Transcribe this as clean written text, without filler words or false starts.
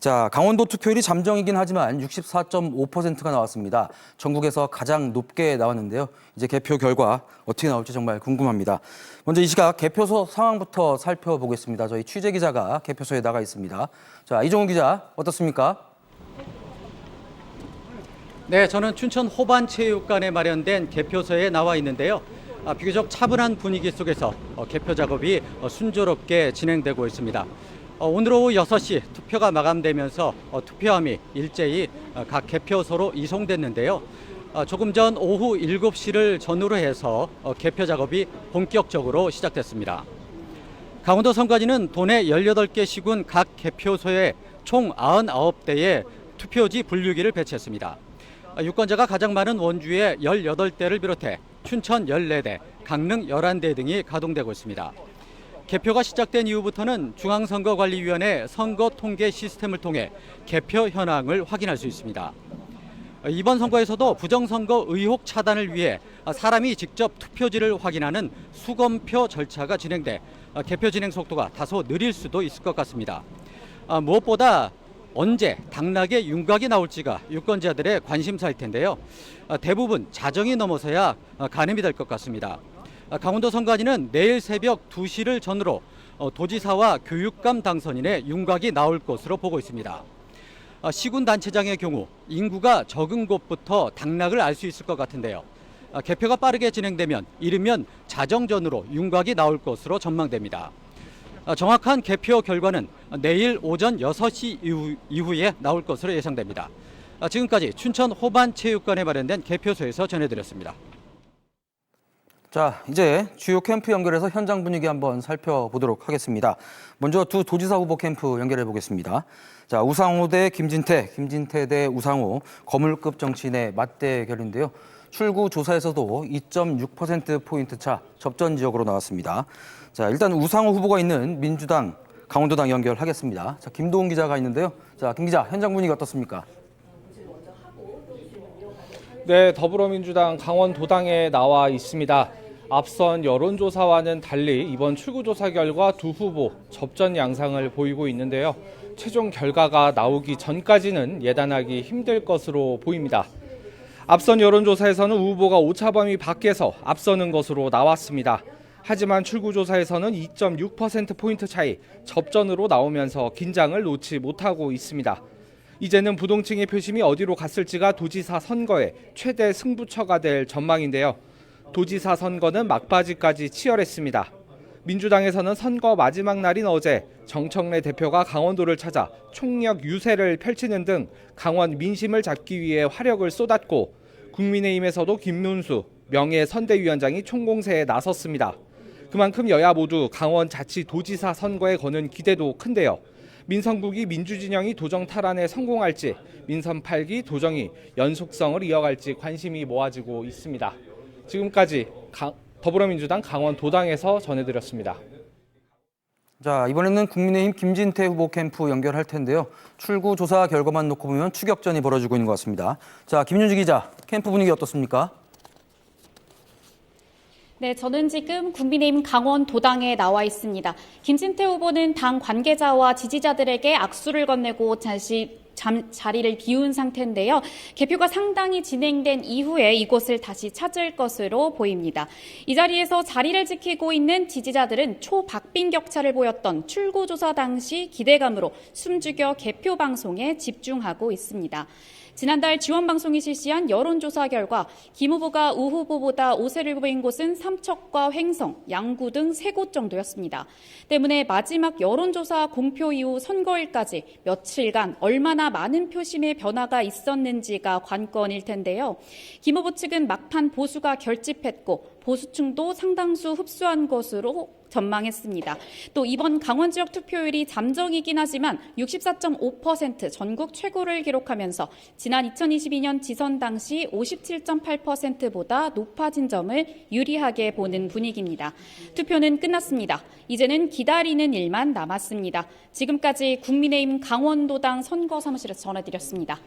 자, 강원도 투표율이 잠정이긴 하지만 64.5%가 나왔습니다. 전국에서 가장 높게 나왔는데요. 이제 개표 결과 어떻게 나올지 정말 궁금합니다. 먼저 이 시각 개표소 상황부터 살펴보겠습니다. 저희 취재 기자가 개표소에 나가 있습니다. 자, 이종훈 기자, 어떻습니까? 네, 저는 춘천 호반체육관에 마련된 개표소에 나와 있는데요. 비교적 차분한 분위기 속에서 개표 작업이 순조롭게 진행되고 있습니다. 오늘 오후 6시 투표가 마감되면서 투표함이 일제히 각 개표소로 이송됐는데요. 조금 전 오후 7시를 전후로 해서 개표 작업이 본격적으로 시작됐습니다. 강원도 선관위는 도내 18개 시군 각 개표소에 총 99대의 투표지 분류기를 배치했습니다. 유권자가 가장 많은 원주의 18대를 비롯해 춘천 14대, 강릉 11대 등이 가동되고 있습니다. 개표가 시작된 이후부터는 중앙선거관리위원회 선거 통계 시스템을 통해 개표 현황을 확인할 수 있습니다. 이번 선거에서도 부정선거 의혹 차단을 위해 사람이 직접 투표지를 확인하는 수검표 절차가 진행돼 개표 진행 속도가 다소 느릴 수도 있을 것 같습니다. 무엇보다 언제 당락의 윤곽이 나올지가 유권자들의 관심사일 텐데요. 대부분 자정이 넘어서야 가늠이 될 것 같습니다. 강원도 선관위는 내일 새벽 2시를 전후로 도지사와 교육감 당선인의 윤곽이 나올 것으로 보고 있습니다. 시군단체장의 경우 인구가 적은 곳부터 당락을 알 수 있을 것 같은데요. 개표가 빠르게 진행되면 이르면 자정 전후로 윤곽이 나올 것으로 전망됩니다. 정확한 개표 결과는 내일 오전 6시 이후에 나올 것으로 예상됩니다. 지금까지 춘천 호반체육관에 마련된 개표소에서 전해드렸습니다. 자, 이제 주요 캠프 연결해서 현장 분위기 한번 살펴보도록 하겠습니다. 먼저 두 도지사 후보 캠프 연결해 보겠습니다. 자, 우상호 대 김진태, 김진태 대 우상호, 거물급 정치인의 맞대결인데요. 출구 조사에서도 2.6%포인트 차 접전 지역으로 나왔습니다. 자, 일단 우상호 후보가 있는 민주당, 강원도당 연결하겠습니다. 자, 김도훈 기자가 있는데요. 자, 김 기자, 현장 분위기 어떻습니까? 네, 더불어민주당 강원도당에 나와 있습니다. 앞선 여론조사와는 달리 이번 출구조사 결과 두 후보 접전 양상을 보이고 있는데요. 최종 결과가 나오기 전까지는 예단하기 힘들 것으로 보입니다. 앞선 여론조사에서는 후보가 오차범위 밖에서 앞서는 것으로 나왔습니다. 하지만 출구조사에서는 2.6%포인트 차이 접전으로 나오면서 긴장을 놓지 못하고 있습니다. 이제는 부동층의 표심이 어디로 갔을지가 도지사 선거의 최대 승부처가 될 전망인데요. 도지사 선거는 막바지까지 치열했습니다. 민주당에서는 선거 마지막 날인 어제 정청래 대표가 강원도를 찾아 총력 유세를 펼치는 등 강원 민심을 잡기 위해 화력을 쏟았고, 국민의힘에서도 김문수 명예선대위원장이 총공세에 나섰습니다. 그만큼 여야 모두 강원자치도지사 선거에 거는 기대도 큰데요. 민성국이 민주진영이 도정 탈환에 성공할지, 민선 8기 도정이 연속성을 이어갈지 관심이 모아지고 있습니다. 지금까지 더불어민주당 강원도당에서 전해드렸습니다. 자, 이번에는 국민의힘 김진태 후보 캠프 연결할 텐데요. 출구 조사 결과만 놓고 보면 추격전이 벌어지고 있는 것 같습니다. 자, 김윤지 기자, 캠프 분위기 어떻습니까? 네, 저는 지금 국민의힘 강원도당에 나와 있습니다. 김진태 후보는 당 관계자와 지지자들에게 악수를 건네고 자리를 비운 상태인데요. 개표가 상당히 진행된 이후에 이곳을 다시 찾을 것으로 보입니다. 이 자리에서 자리를 지키고 있는 지지자들은 초박빙 격차를 보였던 출구조사 당시 기대감으로 숨죽여 개표 방송에 집중하고 있습니다. 지난달 지원방송이 실시한 여론조사 결과 김 후보가 우 후보보다 우세를 보인 곳은 삼척과 횡성, 양구 등 3곳 정도였습니다. 때문에 마지막 여론조사 공표 이후 선거일까지 며칠간 얼마나 많은 표심의 변화가 있었는지가 관건일 텐데요. 김 후보 측은 막판 보수가 결집했고 보수층도 상당수 흡수한 것으로 전망했습니다. 또 이번 강원 지역 투표율이 잠정이긴 하지만 64.5% 전국 최고를 기록하면서 지난 2022년 지선 당시 57.8%보다 높아진 점을 유리하게 보는 분위기입니다. 투표는 끝났습니다. 이제는 기다리는 일만 남았습니다. 지금까지 국민의힘 강원도당 선거사무실에서 전해드렸습니다.